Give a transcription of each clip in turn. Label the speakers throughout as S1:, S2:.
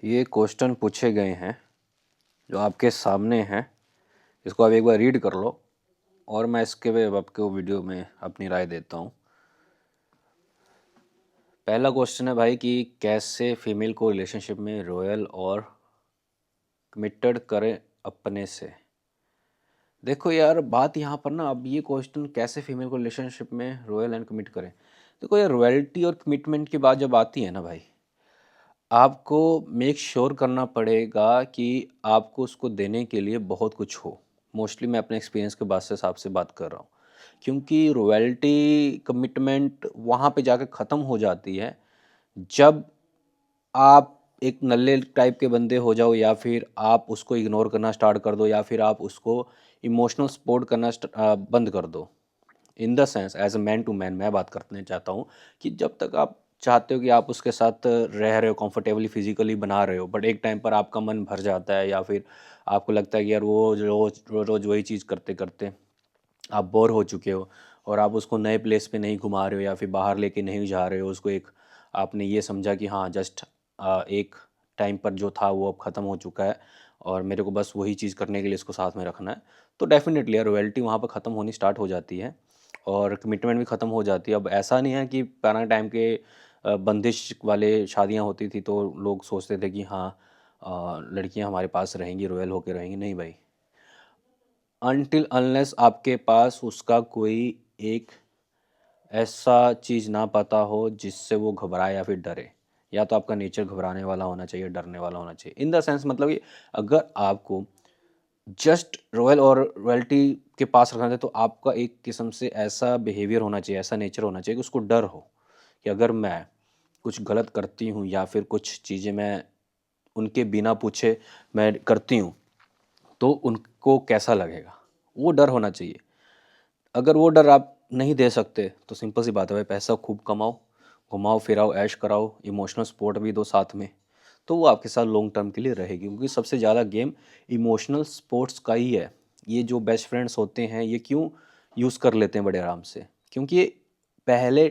S1: ये क्वेश्चन पूछे गए हैं जो आपके सामने हैं। इसको आप एक बार रीड कर लो और मैं इसके पे आपको वीडियो में अपनी राय देता हूँ। पहला क्वेश्चन है भाई कि कैसे फीमेल को रिलेशनशिप में रॉयल और कमिटेड करें अपने से। देखो यार, बात यहाँ पर ना, अब ये क्वेश्चन कैसे फीमेल को रिलेशनशिप में रॉयल एंड कमिट करें। देखो यार, रॉयल्टी और कमिटमेंट की बात जब आती है ना भाई, आपको मेक श्योर करना पड़ेगा कि आपको उसको देने के लिए बहुत कुछ हो। मोस्टली मैं अपने एक्सपीरियंस के बाद से हिसाब से बात कर रहा हूँ, क्योंकि रॉयल्टी कमिटमेंट वहाँ पे जाकर ख़त्म हो जाती है जब आप एक नल्ले टाइप के बंदे हो जाओ, या फिर आप उसको इग्नोर करना स्टार्ट कर दो, या फिर आप उसको इमोशनल सपोर्ट करना बंद कर दो। In the sense, as a man to man मैं बात करने चाहता हूँ कि जब तक आप चाहते हो कि आप उसके साथ रह रहे हो, कंफर्टेबली फिजिकली बना रहे हो, बट एक टाइम पर आपका मन भर जाता है, या फिर आपको लगता है कि यार वो रोज रोज रोज वही चीज़ करते करते आप बोर हो चुके हो, और आप उसको नए प्लेस पे नहीं घुमा रहे हो या फिर बाहर लेके नहीं जा रहे हो उसको, एक आपने ये समझा कि हाँ जस्ट एक टाइम पर जो था वो अब ख़त्म हो चुका है और मेरे को बस वही चीज़ करने के लिए इसको साथ में रखना है, तो डेफिनेटली यार रॉयल्टी वहाँ पर ख़त्म होनी स्टार्ट हो जाती है और कमिटमेंट भी ख़त्म हो जाती है। अब ऐसा नहीं है कि पुराने टाइम के बंदिश वाले शादियाँ होती थी तो लोग सोचते थे कि हाँ लड़कियाँ हमारे पास रहेंगी, रॉयल होकर रहेंगी। नहीं भाई, अनटिल अनलेस आपके पास उसका कोई एक ऐसा चीज़ ना पता हो जिससे वो घबराए या फिर डरे, या तो आपका नेचर घबराने वाला होना चाहिए, डरने वाला होना चाहिए। इन द सेंस मतलब कि अगर आपको जस्ट रॉयल और रॉयल्टी के पास रखना है तो आपका एक किस्म से ऐसा बिहेवियर होना चाहिए, ऐसा नेचर होना चाहिए कि उसको डर हो कि अगर मैं कुछ गलत करती हूँ या फिर कुछ चीज़ें मैं उनके बिना पूछे मैं करती हूँ तो उनको कैसा लगेगा, वो डर होना चाहिए। अगर वो डर आप नहीं दे सकते तो सिंपल सी बात है भाई, पैसा खूब कमाओ, घुमाओ फिराओ, ऐश कराओ, इमोशनल सपोर्ट भी दो साथ में, तो वो आपके साथ लॉन्ग टर्म के लिए रहेगी। क्योंकि सबसे ज़्यादा गेम इमोशनल स्पोर्ट्स का ही है। ये जो बेस्ट फ्रेंड्स होते हैं ये क्यों यूज़ कर लेते हैं बड़े आराम से, क्योंकि ये पहले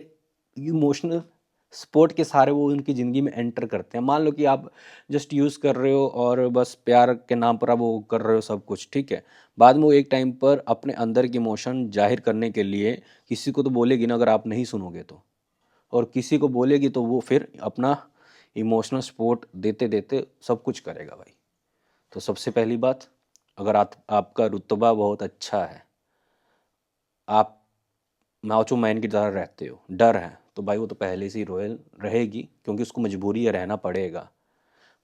S1: इमोशनल सपोर्ट के सहारे वो उनकी ज़िंदगी में एंटर करते हैं। मान लो कि आप जस्ट यूज़ कर रहे हो और बस प्यार के नाम पर आप वो कर रहे हो सब कुछ, ठीक है। बाद में वो एक टाइम पर अपने अंदर की इमोशन जाहिर करने के लिए किसी को तो बोलेगी ना, अगर आप नहीं सुनोगे तो, और किसी को बोलेगी तो वो फिर अपना इमोशनल सपोर्ट देते देते सब कुछ करेगा भाई। तो सबसे पहली बात, अगर आपका रुतबा बहुत अच्छा है, आप माचो मैन की तरह रहते हो, डर है, तो भाई वो तो पहले से ही रॉयल रहेगी क्योंकि उसको मजबूरी है, रहना पड़ेगा।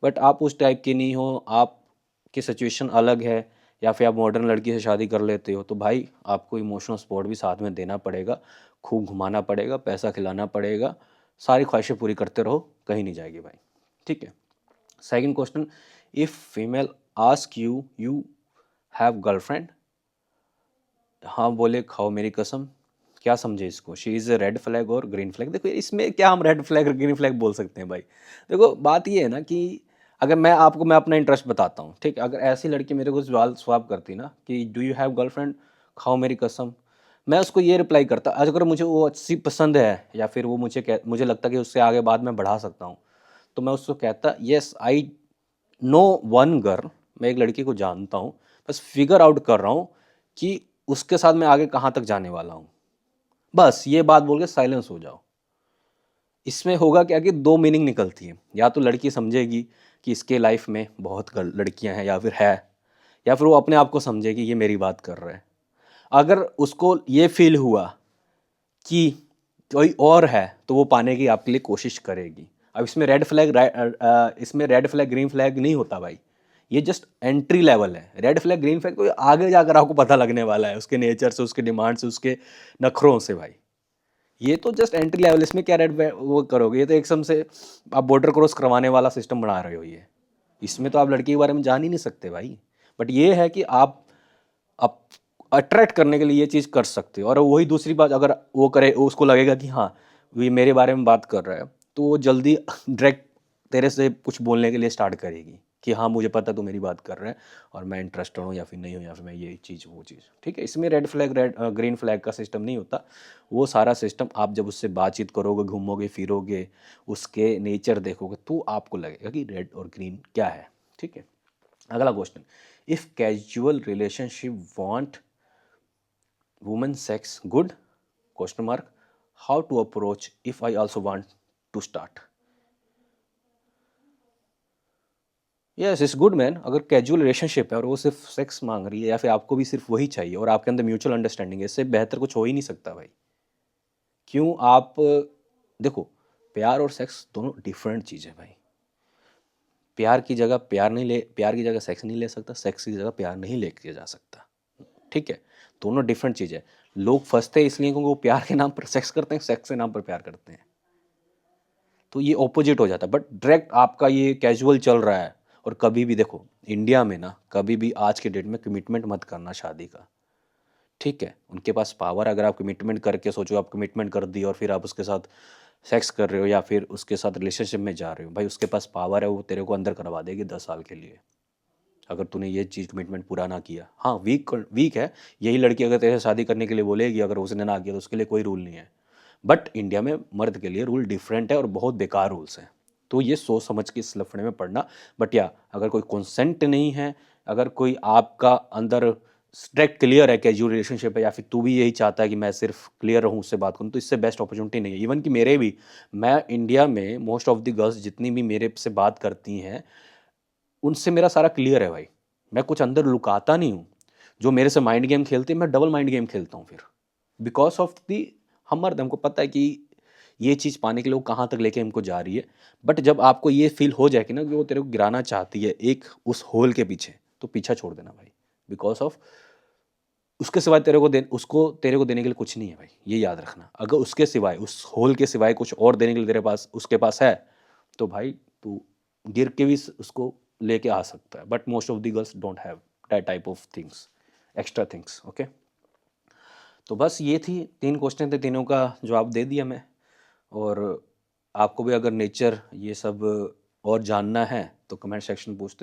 S1: बट आप उस टाइप के नहीं हो, आपकी सिचुएशन अलग है, या फिर आप मॉडर्न लड़की से शादी कर लेते हो, तो भाई आपको इमोशनल सपोर्ट भी साथ में देना पड़ेगा, खूब घुमाना पड़ेगा, पैसा खिलाना पड़ेगा, सारी ख्वाहिशें पूरी करते रहो, कहीं नहीं जाएगी भाई। ठीक है। Second question, if female ask you you have girlfriend, हाँ बोले खाओ मेरी कसम, क्या समझे इसको, she is a red flag और ग्रीन फ्लैग। देखो इसमें क्या हम रेड फ्लैग और ग्रीन फ्लैग बोल सकते हैं भाई। देखो बात ये है ना कि अगर मैं अपना इंटरेस्ट बताता हूँ, ठीक है। अगर ऐसी लड़की मेरे को सवाल स्वाब करती ना कि डू यू हैव गर्लफ्रेंड, खाओ मेरी कसम, मैं उसको ये रिप्लाई करता, अगर मुझे वो अच्छी पसंद है या फिर वो मुझे लगता कि उससे आगे बाद में बढ़ा सकता हूँ, तो मैं उसको कहता yes I know one girl, मैं एक लड़की को जानता हूँ, बस फिगर आउट कर रहा हूँ कि उसके साथ मैं आगे कहाँ तक जाने वाला हूँ। बस ये बात बोल के साइलेंस हो जाओ। इसमें होगा क्या कि दो मीनिंग निकलती है, या तो लड़की समझेगी कि इसके लाइफ में बहुत लड़कियां हैं या फिर है, या फिर वो अपने आप को समझेगी ये मेरी बात कर रहा है। अगर उसको ये फील हुआ कि कोई और है तो वो पाने की आपके लिए कोशिश करेगी। अब इसमें रेड फ्लैग ग्रीन फ्लैग नहीं होता भाई, ये जस्ट एंट्री लेवल है। रेड फ्लैग ग्रीन फ्लैग तो आगे जाकर आपको पता लगने वाला है, उसके नेचर से, उसके डिमांड से, उसके नखरों से भाई। ये तो जस्ट एंट्री लेवल, इसमें क्या रेड वो करोगे, ये तो एकदम से आप बॉर्डर क्रॉस करवाने वाला सिस्टम बना रहे हो। ये इसमें तो आप लड़की के बारे में जान ही नहीं सकते भाई। बट ये है कि आप अट्रैक्ट करने के लिए ये चीज़ कर सकते हो। और वही दूसरी बात, अगर वो करे, उसको लगेगा कि हाँ ये मेरे बारे में बात कर रहा है, तो वो जल्दी डायरेक्ट तेरे से कुछ बोलने के लिए स्टार्ट करेगी कि हाँ मुझे पता तू मेरी बात कर रहा है और मैं इंटरेस्टेड हूँ या फिर नहीं हूँ या फिर मैं ये चीज़ वो चीज़, ठीक है। इसमें रेड फ्लैग ग्रीन फ्लैग का सिस्टम नहीं होता। वो सारा सिस्टम आप जब उससे बातचीत करोगे, घूमोगे फिरोगे, उसके नेचर देखोगे, तो आपको लगेगा कि रेड और ग्रीन क्या है, ठीक है। अगला question, if casual relationship want women sex good, question mark, how to approach if I also want to start. Yes it's good man. अगर कैजुअल रिलेशनशिप है और वो सिर्फ सेक्स मांग रही है या फिर आपको भी सिर्फ वही चाहिए और आपके अंदर म्यूचुअल अंडरस्टैंडिंग है, इससे बेहतर कुछ हो ही नहीं सकता भाई। क्यों आप देखो, प्यार और सेक्स दोनों डिफरेंट चीज़ है भाई। प्यार की जगह सेक्स नहीं ले सकता, सेक्स की जगह प्यार नहीं लेके जा सकता, ठीक है। दोनों डिफरेंट चीज़ है। लोग फंसते हैं इसलिए क्योंकि वो प्यार के नाम पर सेक्स करते हैं, सेक्स के नाम पर प्यार करते हैं, तो ये ऑपोजिट हो जाता है। बट डायरेक्ट आपका ये कैजुअल चल रहा है, और कभी भी देखो इंडिया में ना, कभी भी आज के डेट में कमिटमेंट मत करना शादी का, ठीक है। उनके पास पावर, अगर आप कमिटमेंट करके सोचो, आप कमिटमेंट कर दी और फिर आप उसके साथ सेक्स कर रहे हो या फिर उसके साथ रिलेशनशिप में जा रहे हो, भाई उसके पास पावर है, वो तेरे को अंदर करवा देगी 10 साल के लिए, अगर तूने ये चीज़ कमिटमेंट पूरा ना किया। हाँ वीक है, यही लड़की अगर तेरे से शादी करने के लिए बोलेगी, अगर उसने ना किया तो उसके लिए कोई रूल नहीं है। बट इंडिया में मर्द के लिए रूल डिफरेंट है और बहुत बेकार रूल्स हैं, तो ये सोच समझ के इस लफड़े में पड़ना। बट या अगर कोई कंसेंट नहीं है, अगर कोई आपका अंदर स्ट्रिक्ट क्लियर है, कैजुअल रिलेशनशिप है, या फिर तू भी यही चाहता है कि मैं सिर्फ क्लियर रहूँ उससे बात करूँ, तो इससे बेस्ट अपॉर्चुनिटी नहीं है। इवन कि मेरे भी, मैं इंडिया में मोस्ट ऑफ द गर्ल्स जितनी भी मेरे से बात करती हैं, उनसे मेरा सारा क्लियर है भाई। मैं कुछ अंदर लुकाता नहीं हूँ। जो मेरे से माइंड गेम खेलते हैं, मैं डबल माइंड गेम खेलता हूँ फिर, बिकॉज ऑफ दी हम मर्द, हमको पता है कि ये चीज़ पाने के लिए वो कहाँ तक लेके हमको जा रही है। बट जब आपको ये फील हो जाए कि ना कि वो तेरे को गिराना चाहती है एक उस होल के पीछे, तो पीछा छोड़ देना भाई, बिकॉज ऑफ उसके सिवाय तेरे को देने के लिए कुछ नहीं है भाई, ये याद रखना। अगर उसके सिवाय, उस होल के सिवाय कुछ और देने के लिए तेरे पास, उसके पास है, तो भाई तू गिर के भी उसको लेके आ सकता है। But most of the girls don't have that type of things, extra things, okay. तो बस ये थी, 3 क्वेश्चन थे, तीनों का जवाब दे दिया मैं। और आपको भी अगर नेचर ये सब और जानना है तो कमेंट सेक्शन पूछते